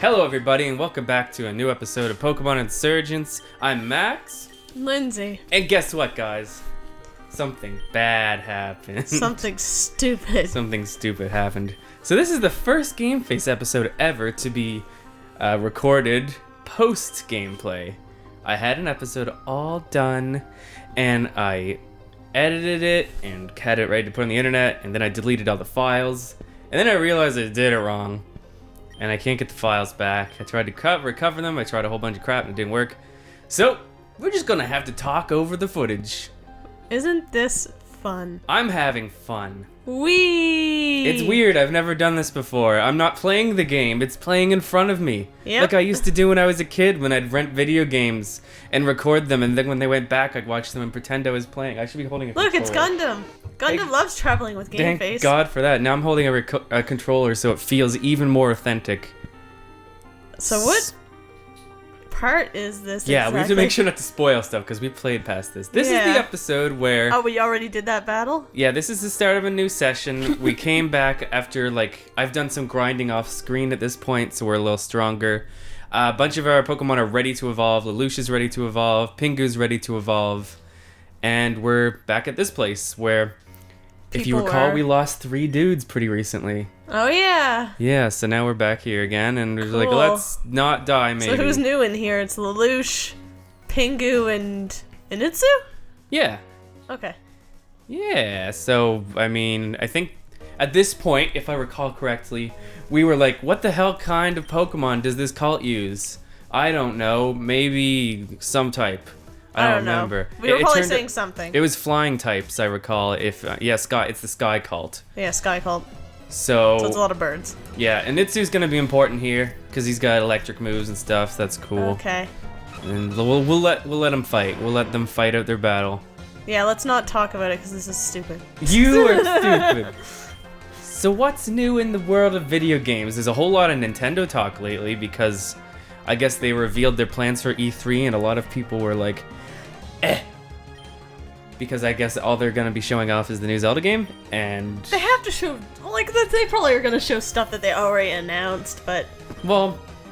Hello everybody and welcome back to a new episode of Pokemon Insurgence. I'm Max. Lindsay. And guess what, guys? Something bad happened. Something stupid. Something stupid happened. So this is the first Game Face episode ever to be recorded post-gameplay. I had an episode all done and I edited it and had it ready to put on the internet, and then I deleted all the files, and then I realized I did it wrong. And I can't get the files back. I tried to recover them. I tried a whole bunch of crap and it didn't work. So, we're just gonna have to talk over the footage. Isn't this fun? I'm having fun. Whee! It's weird. I've never done this before. I'm not playing the game. It's playing in front of me. Yep. Like I used to do when I was a kid, when I'd rent video games and record them, and then when they went back, I'd watch them and pretend I was playing. I should be holding a Look, controller. it's Gundam. Gundam loves traveling with Game Face. Thank God for that. Now I'm holding a controller so it feels even more authentic. So what part is this Yeah, exactly? we have to make sure not to spoil stuff because we played past this. This is the episode where... Oh, we already did that battle? Yeah, this is the start of a new session. We came back after, I've done some grinding off screen at this point, so we're a little stronger. A bunch of our Pokemon are ready to evolve. Lelouch's ready to evolve. Pingu's ready to evolve. And we're back at this place where, if you recall, we lost 3 dudes pretty recently. Oh, yeah. Yeah, so now we're back here again, and we're like, let's not die, maybe. So who's new in here? It's Lelouch, Pingu, and Initsu? Yeah. Okay. Yeah, so, I mean, I think at this point, if I recall correctly, we were like, what the hell kind of Pokemon does this cult use? I don't know, maybe some type. I don't remember. We were probably saying something. It was flying types, I recall. It's the Sky Cult. Yeah, Sky Cult. So it's a lot of birds. Yeah, and Nitsu's gonna be important here because he's got electric moves and stuff. So that's cool. Okay. And we'll let them fight. We'll let them fight out their battle. Yeah, let's not talk about it because this is stupid. You are stupid. So what's new in the world of video games? There's a whole lot of Nintendo talk lately because I guess they revealed their plans for E3 and a lot of people were like, because I guess all they're gonna be showing off is the new Zelda game, and they have to show, they probably are gonna show stuff that they already announced, but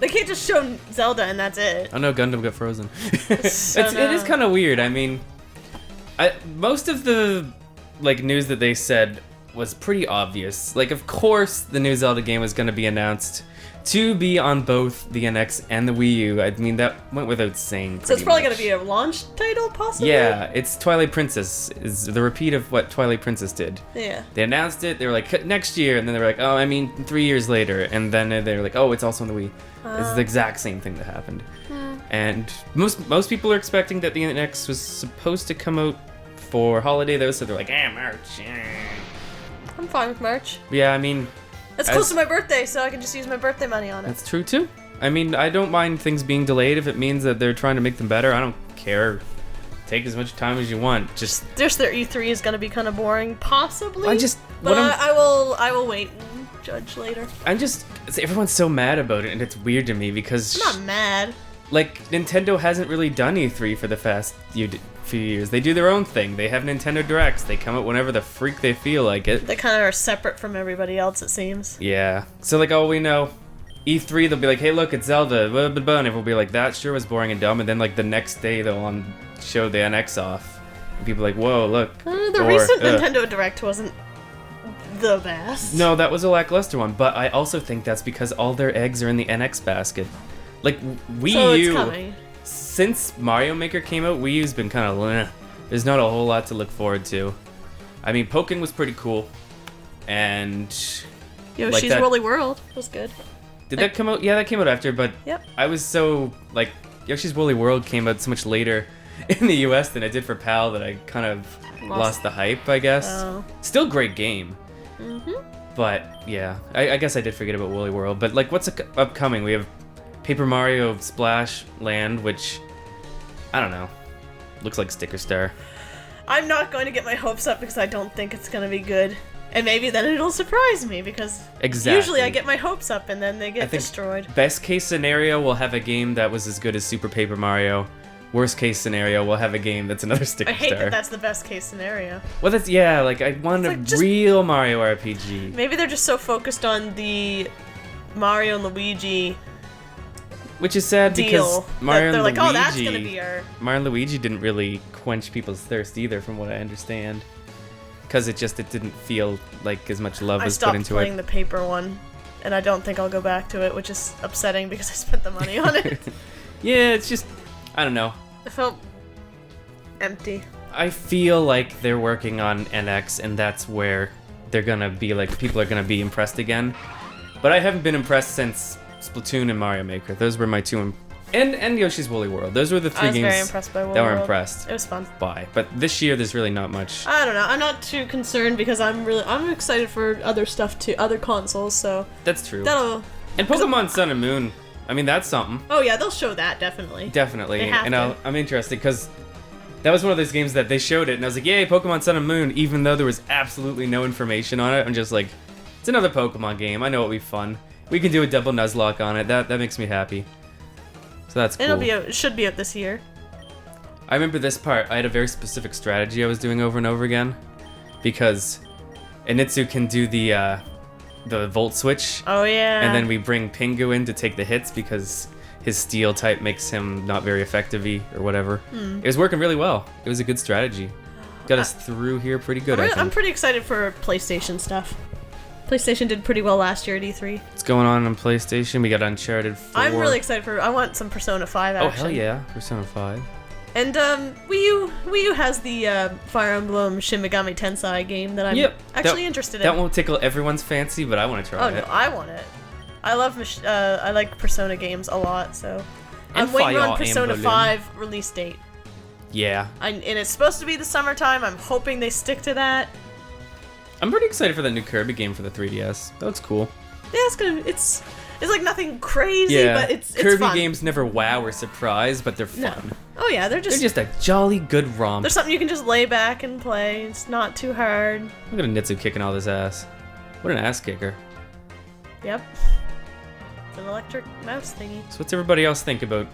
they can't just show Zelda and that's it. I know Gundam got frozen. It So is kind of weird. I mean, most of the news that they said was pretty obvious. Of course, the new Zelda game was gonna be announced to be on both the NX and the Wii U. I mean, that went without saying. So it's probably going to be a launch title, possibly? Yeah, it's Twilight Princess. Is the repeat of what Twilight Princess did. Yeah. They announced it, they were like, next year, and then they were like, 3 years later, and then they were like, oh, it's also on the Wii. It's the exact same thing that happened. And most people are expecting that the NX was supposed to come out for holiday, though, so they're like, March. I'm fine with March. Yeah, I mean... It's close to my birthday, so I can just use my birthday money on it. That's true, too. I mean, I don't mind things being delayed if it means that they're trying to make them better. I don't care. Take as much time as you want. Just their E3 is going to be kind of boring, possibly. But I will wait and judge later. Everyone's so mad about it, and it's weird to me because... I'm not mad. Nintendo hasn't really done E3 for the past few years. They do their own thing. They have Nintendo Directs. They come out whenever the freak they feel like it. They kind of are separate from everybody else, it seems. Yeah. So, all we know, E3, they'll be like, hey, look, it's Zelda, blah, blah, blah, and everyone will be like, that sure was boring and dumb, and then, the next day they'll show the NX off. And people are like, whoa, look. The recent Nintendo Direct wasn't the best. No, that was a lackluster one, but I also think that's because all their eggs are in the NX basket. Wii U, coming. Since Mario Maker came out, Wii U's been kind of there's not a whole lot to look forward to. I mean, Pokken was pretty cool, and Yoshi's Woolly World was good. Did that come out? Yeah, that came out after, but yep. I was so, Yoshi's Woolly World came out so much later in the US than it did for PAL that I kind of lost the hype, I guess. Oh. Still great game. But, yeah, I guess I did forget about Woolly World. But, what's upcoming? We have Paper Mario Splash Land, which, I don't know, looks like Sticker Star. I'm not going to get my hopes up because I don't think it's going to be good. And maybe then it'll surprise me because usually I get my hopes up and then they get destroyed. Best case scenario, we'll have a game that was as good as Super Paper Mario. Worst case scenario, we'll have a game that's another Sticker Star. I hate that that's the best case scenario. Well, I want a real Mario RPG. Maybe they're just so focused on the Mario and Luigi Which is sad deal. because Mario and they're Luigi, like, oh, that's gonna be our... Mario and Luigi didn't really quench people's thirst either, from what I understand. Because it didn't feel like as much love was put into it. I stopped playing the paper one, and I don't think I'll go back to it, which is upsetting because I spent the money on it. Yeah, it's just, I don't know. It felt empty. I feel like they're working on NX, and that's where they're gonna be like, people are gonna be impressed again. But I haven't been impressed since Splatoon and Mario Maker. Those were my two, and Yoshi's Woolly World. Those were the three games very impressed by Woolly that were World. Impressed. It was fun. By. But this year, there's really not much. I don't know. I'm not too concerned because I'm excited for other stuff too, other consoles. So that's true. And Pokemon Sun and Moon. I mean, that's something. Oh yeah, they'll show that definitely. Definitely. They have to. I'm interested because that was one of those games that they showed it, and I was like, yay, Pokemon Sun and Moon, even though there was absolutely no information on it. I'm just like, it's another Pokemon game. I know it'll be fun. We can do a double Nuzlocke on it. That makes me happy. So that's cool. It should be out this year. I remember this part. I had a very specific strategy I was doing over and over again, because Initsu can do the Volt Switch. Oh yeah. And then we bring Pingu in to take the hits because his Steel type makes him not very effective-y or whatever. It was working really well. It was a good strategy. Got us through here pretty good, I think. I'm pretty excited for PlayStation stuff. PlayStation did pretty well last year at E3. What's going on PlayStation? We got Uncharted 4. I'm really excited I want some Persona 5 action. Oh, hell yeah. Persona 5. And Wii U has the Fire Emblem Shin Megami Tensei game that I'm actually interested in. That won't tickle everyone's fancy, but I want to try it. Oh, no, I want it. I love I like Persona games a lot, so And I'm waiting Fire on Persona Emblem. 5 release date. Yeah. And it's supposed to be the summertime. I'm hoping they stick to that. I'm pretty excited for the new Kirby game for the 3DS. That looks cool. Yeah, it's like nothing crazy, but it's Kirby fun. games never wow or surprise, but they're fun. No. Oh yeah, they're just a jolly good romp. There's something you can just lay back and play. It's not too hard. Look at Nitsu kicking all this ass. What an ass kicker. Yep. It's an electric mouse thingy. So what's everybody else think about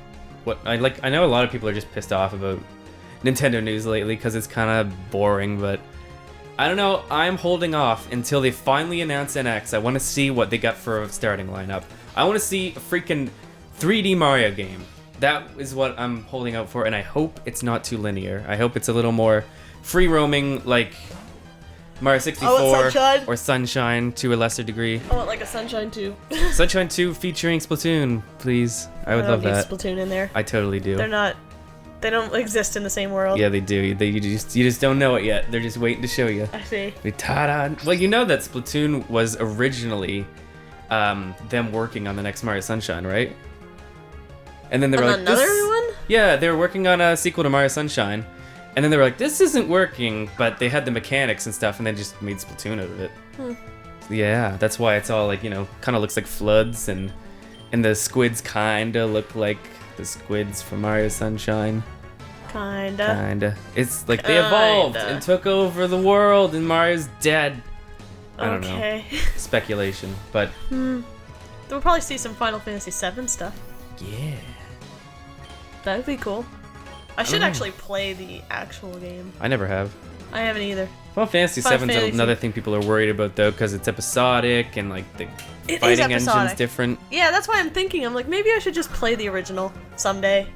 what I like? I know a lot of people are just pissed off about Nintendo news lately because it's kind of boring, but I don't know. I'm holding off until they finally announce NX. I want to see what they got for a starting lineup. I want to see a freaking 3D Mario game. That is what I'm holding out for, and I hope it's not too linear. I hope it's a little more free roaming, like Mario 64 or Sunshine to a lesser degree. I want like a Sunshine 2. Sunshine 2 featuring Splatoon, please. I would love that. Splatoon in there. I totally do. They don't exist in the same world. Yeah, they do. You just don't know it yet. They're just waiting to show you. I see. Ta-da! Well, you know that Splatoon was originally them working on the next Mario Sunshine, right? And then they were like, another one? Yeah, they were working on a sequel to Mario Sunshine, and then they were like, this isn't working, but they had the mechanics and stuff, and then just made Splatoon out of it. Yeah, that's why it's all like, kind of looks like floods, and the squids kinda look like the squids from Mario Sunshine. Kinda. It's like they evolved and took over the world, and Mario's dead. I don't know. Speculation, but we'll probably see some Final Fantasy VII stuff. Yeah. That would be cool. I should actually play the actual game. I never have. I haven't either. Final Fantasy VII is another thing people are worried about, though, because it's episodic and like the fighting engine's different. Yeah, that's why I'm thinking. I'm like, maybe I should just play the original someday.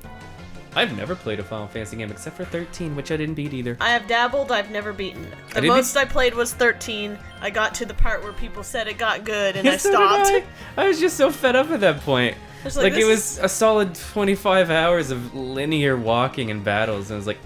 I've never played a Final Fantasy game except for 13, which I didn't beat either. I have dabbled. I've never beaten. The most I played was 13. I got to the part where people said it got good, and I stopped. I was just so fed up at that point. Like it was a solid 25 hours of linear walking and battles, and I was like,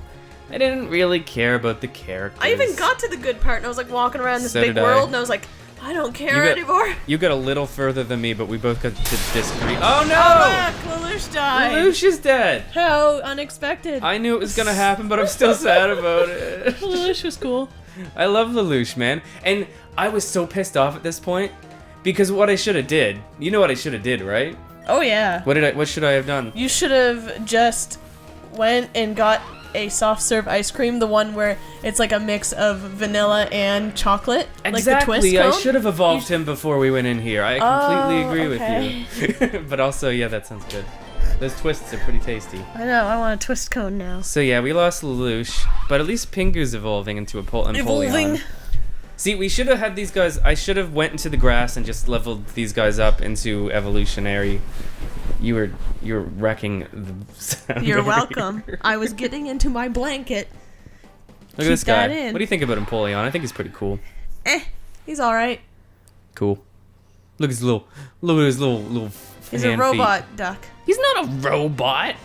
I didn't really care about the characters. I even got to the good part, and I was like walking around this big world, and I was like, I don't care anymore. You got a little further than me, but we both got to disagree. Oh no! Oh, Lelouch died. Lelouch is dead. How unexpected. I knew it was gonna happen, but I'm still sad about it. Lelouch was cool. I love Lelouch, man. And I was so pissed off at this point, because what I should have did, you know what I should have did, right? Oh yeah. What should I have done? You should have just went and got a soft serve ice cream, the one where it's like a mix of vanilla and chocolate. Exactly. Like the twist cone. I should have evolved him before we went in here. I completely agree with you. But also, yeah, that sounds good. Those twists are pretty tasty. I know. I want a twist cone now. So yeah, we lost Lelouch, but at least Pingu's evolving into a Empoleon. See, we should have had these guys. I should have went into the grass and just leveled these guys up into evolutionary You were wrecking the sound. You're welcome. I was getting into my blanket. Look at this guy. What do you think about Empoleon? I think he's pretty cool. He's all right. Cool. Look at his little He's a robot duck. He's not a robot.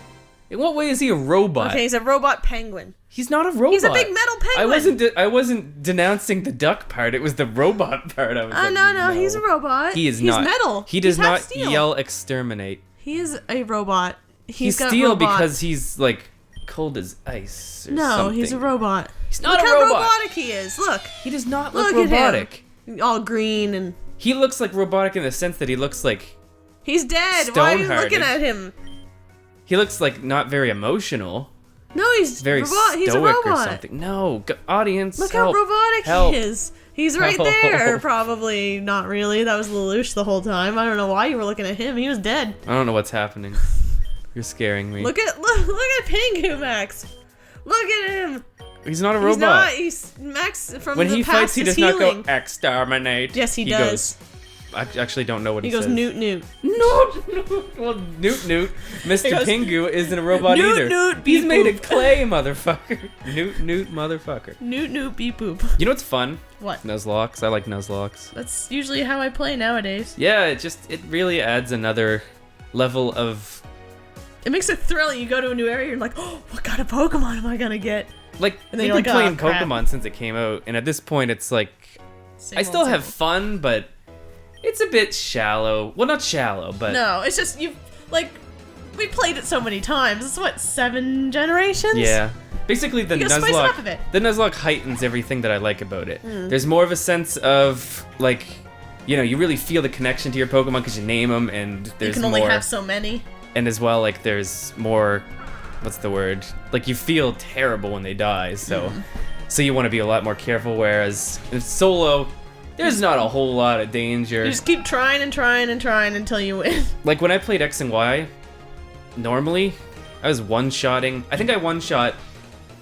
In what way is he a robot? Okay, he's a robot penguin. He's not a robot. He's a big metal penguin. I wasn't denouncing the duck part. It was the robot part. I was like, no, he's a robot. He is not. He's metal. He does not steel. yell exterminate. He is a robot. He's steel because he's like cold as ice or something. He's a robot. He's not look a robot. Look how robotic he is. Look. He does not look robotic. At him. All green and... He looks like robotic in the sense that he looks like... He's dead. Why are you looking at him? He looks like not very emotional. No, he's very stoic he's a robot or something. No, audience, look help, how robotic help. he is. He's right there. Probably not really. That was Lelouch the whole time. I don't know why you were looking at him. He was dead. I don't know what's happening. You're scaring me. Look at Pingu, Max. Look at him. He's not a robot. He's Max from when the he past fights, he does healing. not go exterminate. Yes, he does. I actually don't know what he says. He goes newt newt. Newt. Well, newt newt. Mr. Pingu isn't a robot either. Newt, he's made boop. of clay, motherfucker. Newt, motherfucker. Newt, beep boop. You know what's fun? What? Nuzlocks. I like Nuzlocks. That's usually how I play nowadays. Yeah, it really adds another level of... It makes it thrilling. You go to a new area, you're like, oh, what kind of Pokemon am I gonna get? Like, and then we've been playing crap. Pokemon since it came out, and at this point, it's like... I still have fun, but... It's a bit shallow. Well, not shallow, but... No, it's just, we played it so many times. It's what, 7 generations? Yeah. Basically, the Nuzlocke heightens everything that I like about it. There's more of a sense of, like, you really feel the connection to your Pokemon because you name them, and there's more... You can only have so many. And as well, like, there's more... What's the word? Like, you feel terrible when they die, so... So you want to be a lot more careful, whereas if solo... There's not a whole lot of danger. You just keep trying and trying and trying until you win. Like when I played X and Y, normally, I was one-shotting. I think I one-shot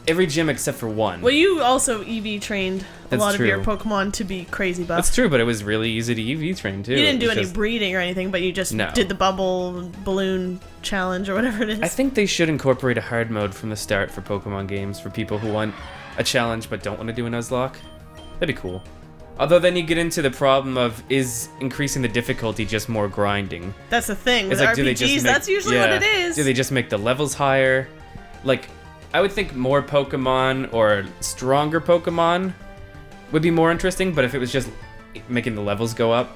every gym except for one. Well, you also EV trained a lot true. of your Pokemon to be crazy buff. That's true, but it was really easy to EV train too. You didn't do any breeding or anything, but you just did the bubble balloon challenge or whatever it is. I think they should incorporate a hard mode from the start for Pokemon games for people who want a challenge but don't want to do a Nuzlocke. That'd be cool. Although then you get into the problem of, is increasing the difficulty just more grinding? That's the thing. With like, RPGs, that's usually what it is. Do they just make the levels higher? Like, I would think more Pokemon or stronger Pokemon would be more interesting, but if it was just making the levels go up,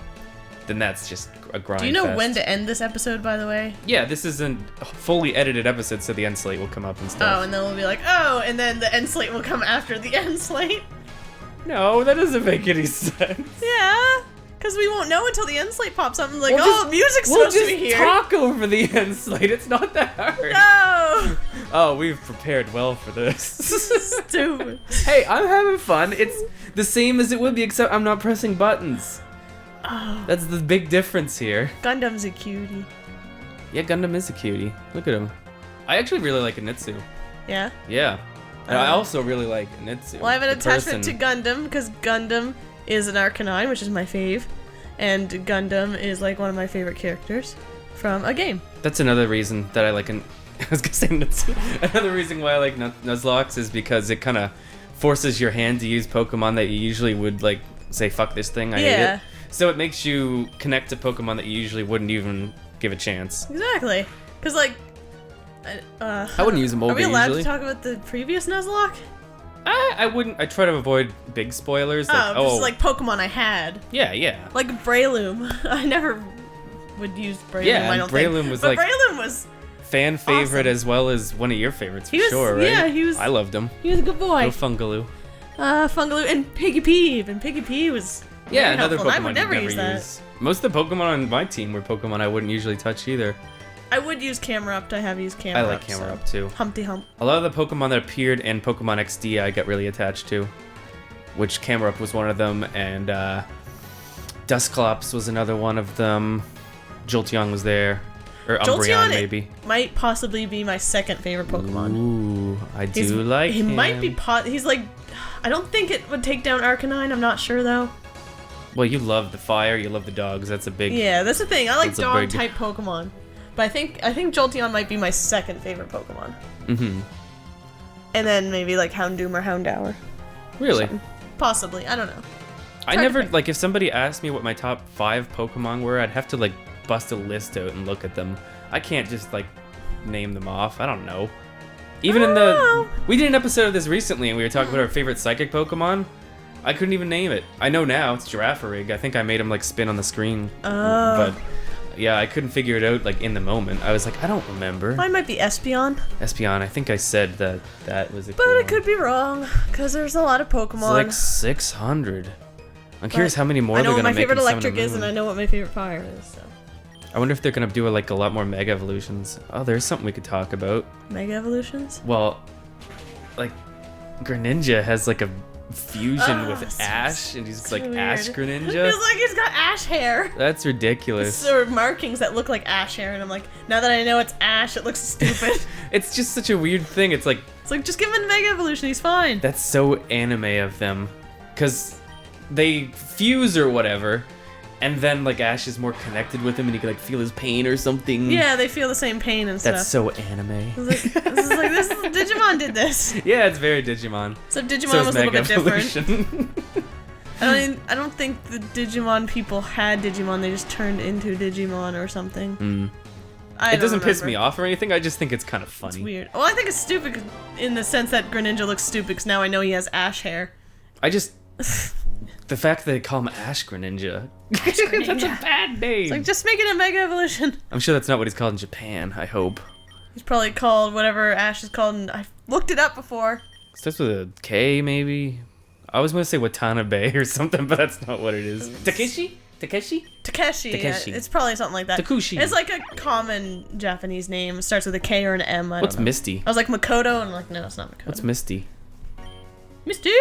then that's just a grind. Do you know when to end this episode, by the way? Yeah, this isn't a fully edited episode, so the end slate will come up and stuff. Oh, and then we'll be like, oh, and then the end slate will come after the end slate? No, that doesn't make any sense. Yeah, because we won't know until the end slate pops up and like, music's supposed to be here. We'll just talk over the end slate. It's not that hard. No. Oh, we've prepared well for this. Stupid. Hey, I'm having fun. It's the same as it would be, except I'm not pressing buttons. Oh. That's the big difference here. Gundam's a cutie. Yeah, Gundam is a cutie. Look at him. I actually really like Anitsu. Yeah? Yeah. And I also really like Anitsu. Well, I have an attachment to Gundam, because Gundam is an Arcanine, which is my fave. And Gundam is like one of my favorite characters from a game. That's another reason that I like I was gonna say Anitsu. Another reason why I like Nuzlocke is because it kind of forces your hand to use Pokemon that you usually would like say, fuck this thing, I hate it. So it makes you connect to Pokemon that you usually wouldn't even give a chance. Exactly. Because like... I wouldn't use a Molga usually. Are we allowed to talk about the previous Nuzlocke? I wouldn't. I try to avoid big spoilers. Like, just like Pokemon I had. Yeah. Like Breloom. I never would use Breloom, yeah, I don't Breloom think. Was but like Breloom was fan favorite awesome. As well as one of your favorites for sure, right? Yeah, he was. I loved him. He was a good boy. Fungaloo. Fungaloo and Piggy Peeve. And Piggy Peeve was another helpful. Pokemon I would never use that. Most of the Pokemon on my team were Pokemon I wouldn't usually touch either. I would use Camerupt. I have used Camerupt. I like Camerupt too. Humpty Hump. A lot of the Pokemon that appeared in Pokemon XD I got really attached to, which Camerupt was one of them, and Dusclops was another one of them. Jolteon was there. Or Umbreon, maybe. Might possibly be my second favorite Pokemon. Ooh, I do like him. He might be he's like... I don't think it would take down Arcanine. I'm not sure, though. Well, you love the fire, you love the dogs. That's a big... Yeah, that's the thing. I like dog-type Pokemon. But I think Jolteon might be my second favorite Pokemon. Mm-hmm. And then maybe like Houndoom or Houndour. Really? Possibly. I don't know. I never, like, if somebody asked me what my top 5 Pokemon were, I'd have to, like, bust a list out and look at them. I can't just, like, name them off. I don't know. Even in the... We did an episode of this recently, and we were talking about our favorite psychic Pokemon. I couldn't even name it. I know now. It's Girafarig. I think I made him, like, spin on the screen. Oh. But, yeah, I couldn't figure it out, like, in the moment. I was like, I don't remember. Mine might be Espeon. Espeon. I think I said that was a But I could be wrong, because there's a lot of Pokemon. It's like 600. I'm curious how many more they're gonna make. I know what my favorite in Sun electric and is, and I know what my favorite fire is. So. I wonder if they're gonna do like a lot more Mega Evolutions. Oh, there's something we could talk about. Mega Evolutions? Well, like Greninja has like a fusion with Ash, and he's like weird. Ash Greninja. It feels like he's got ash hair. That's ridiculous. There are markings that look like ash hair, and I'm like, now that I know it's ash, it looks stupid. It's just such a weird thing. It's like just give him a Mega Evolution, he's fine. That's so anime of them, because they fuse or whatever, and then like Ash is more connected with him, and he can like feel his pain or something. Yeah, they feel the same pain and stuff. That's so anime. This is Digimon did this. Yeah, it's very Digimon. So Digimon So was a little bit Evolution. different. I don't think the Digimon people had Digimon. They just turned into Digimon or something. It doesn't piss me off or anything. I just think it's kind of funny. It's weird. Well, I think it's stupid in the sense that Greninja looks stupid because now I know he has ash hair. The fact that they call him Ash Greninja. That's a bad name. It's like, just make it a Mega Evolution. I'm sure that's not what he's called in Japan, I hope. He's probably called whatever Ash is called, and I've looked it up before. Starts with a K, maybe? I was going to say Watanabe or something, but that's not what it is. Takeshi? Takeshi. Yeah, it's probably something like that. Takushi. It's like a common Japanese name. It starts with a K or an M. What's Misty? I was like Makoto, and I'm like, no, it's not Makoto. What's Misty? Misty?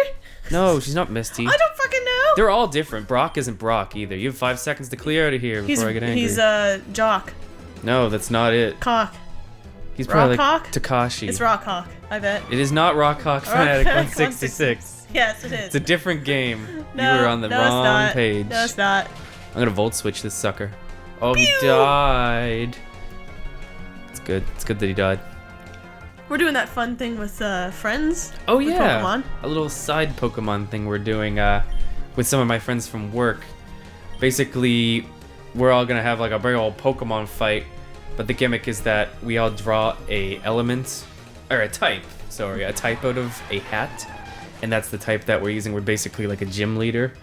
No, she's not Misty. I don't fucking know. They're all different. Brock isn't Brock either. You have 5 seconds to clear out of here before I get angry. He's Jock. No, that's not it. Cock. He's probably Rockhawk? Takashi. It's Rockhawk, I bet. It is not Rockhawk Fanatic 166. Yes, it is. It's a different game. No, you were on the wrong page. No, it's not. I'm gonna volt switch this sucker. Oh, he died. It's good. It's good that he died. We're doing that fun thing with friends. Oh with yeah, Pokemon. A little side Pokemon thing we're doing with some of my friends from work. Basically, we're all gonna have like a big old Pokemon fight, but the gimmick is that we all draw a element or a type. Sorry, a type out of a hat, and that's the type that we're using. We're basically like a gym leader.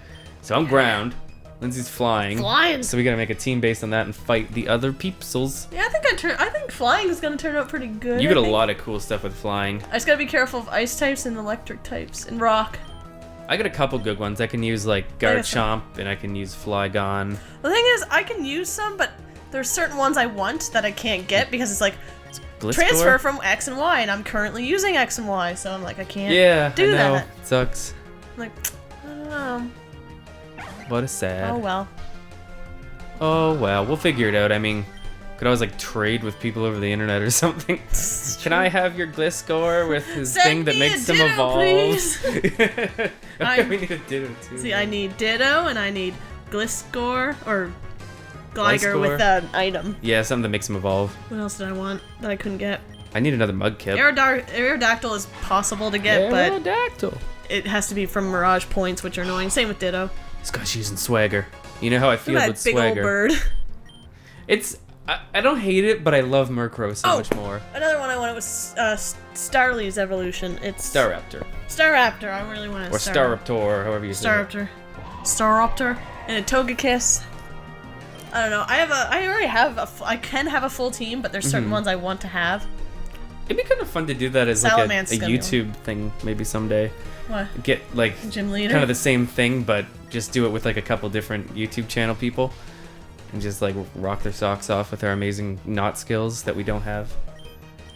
So I'm ground. Lindsay's flying. Flying. So we gotta make a team based on that and fight the other peepsels. Yeah, I think flying is gonna turn out pretty good. You get a lot of cool stuff with flying. I just gotta be careful of ice types and electric types and rock. I got a couple good ones. I can use like Garchomp and I can use Flygon. The thing is, I can use some, but there's certain ones I want that I can't get because it's like transfer from X and Y, and I'm currently using X and Y, so I'm like, I can't do that. It sucks. I'm like, I don't know. What a sad. Oh well. Oh well, we'll figure it out. I mean, could always like trade with people over the internet or something. Can I have your Gliscor with his thing that makes him evolve? We need a Ditto too. See, I need Ditto and I need Gliscor or Gligar with an item. Yeah, something that makes him evolve. What else did I want that I couldn't get? I need another Mudkip. Aerodactyl is possible to get, Aerodactyl. But it has to be from Mirage points, which are annoying. Same with Ditto. This guy's using Swagger. You know how I feel with big Swagger. Old bird. I don't hate it, but I love Murkrow so much more. Another one I wanted was Starly's evolution. It's Staraptor. Staraptor. I really want Or Staraptor, however you say it. Staraptor. And a Togekiss. I don't know. I already have I can have a full team, but there's certain ones I want to have. It'd be kind of fun to do that as like a YouTube thing maybe someday. What? Get like Gym leader? kind of the same thing, but just do it with like a couple different YouTube channel people. And just like rock their socks off with our amazing knot skills that we don't have.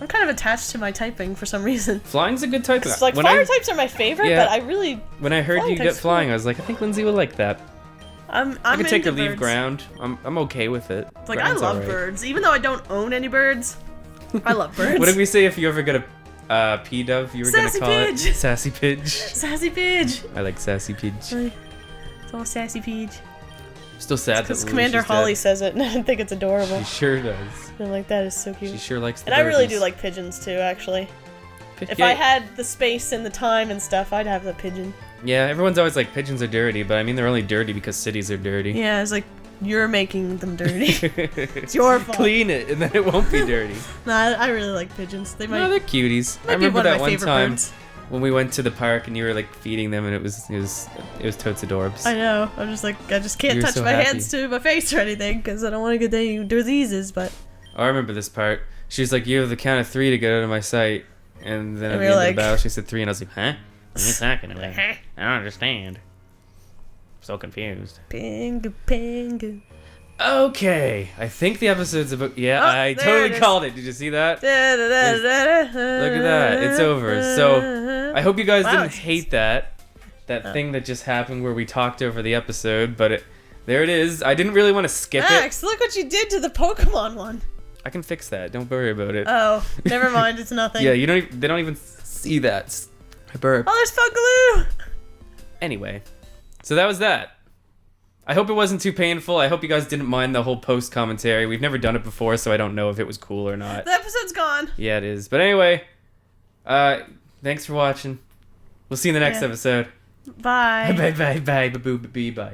I'm kind of attached to my typing for some reason. Flying's a good type. It's like fire types are my favorite, but I really... When I heard you get flying, I was like, I think Lindsay would like that. I could take or leave ground. I'm okay with it. Like, I love birds. Even though I don't own any birds, I love birds. What did we say if you ever get a P-dove, you were going to call it? Sassy Pidge. Sassy Pidge. I like Sassy Pidge. It's all Sassy Pidge. Still sad that Because Commander Holly says it, and I think it's adorable. She sure does. I'm like, that is so cute. She sure likes the And I really birdies. do like pigeons, too, actually. If Yeah. I had the space and the time and stuff, I'd have the pigeon. Yeah, everyone's always like, pigeons are dirty, but I mean, they're only dirty because cities are dirty. Yeah, it's like, you're making them dirty. It's your fault. Clean it, and then it won't be dirty. Nah, I really like pigeons. They might, No, they're cuties. I might be remember one of that my one favorite time birds. when we went to the park and you were like feeding them, and it was totes adorbs. I know. I'm just like, I just can't You're touch so my happy. hands to my face or anything because I don't want to get any diseases. But Oh, I remember this part. She was like, "You have the count of 3 to get out of my sight," and then at And the we end were of like- the battle, she said 3, and I was like, "Huh? What are you talking about? I don't understand." So confused. pingu, pingu. Okay, I think the episode's about. Yeah, Oh, I there totally it is. Called it. Did you see that? Look Look at that. It's over. So I hope you guys Wow, didn't it's- hate that thing that just happened where we talked over the episode, but there it is. I didn't really want to skip it. Max, look what you did to the Pokemon one. I can fix that. Don't worry about it. Oh, never mind. It's nothing. Yeah, you don't. They don't even see that. I burped. Oh, there's Fungaloo. Anyway, so that was that. I hope it wasn't too painful. I hope you guys didn't mind the whole post commentary. We've never done it before, so I don't know if it was cool or not. The episode's gone. Yeah, it is. But anyway, thanks for watching. We'll see you in the next Yeah. episode. Bye. Bye bye bye bye bye bye bye.